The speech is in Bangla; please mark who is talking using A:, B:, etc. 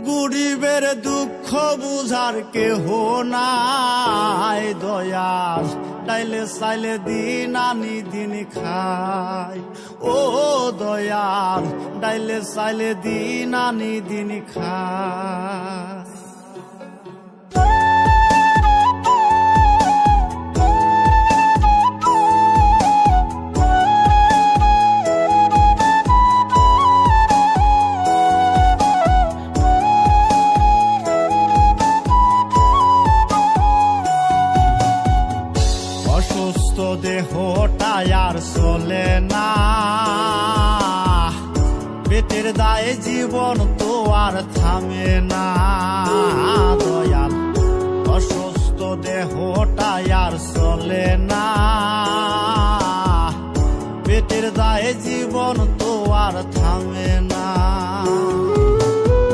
A: গরিবের দুঃখ বুঝার কেহ নাই, দয়াল ডাইলে চাইলে দিন আনি দিন খাই। ও দয়াল ডাইলে চাইলে দিন আনি দিন খাই। অসুস্থ দেহটাই আর চলে না, পেটের দায়ে জীবন তো আর থামে না, দয়াল অসুস্থ দেহটাই আর চলে না, পেটের দায়ে জীবন তো আর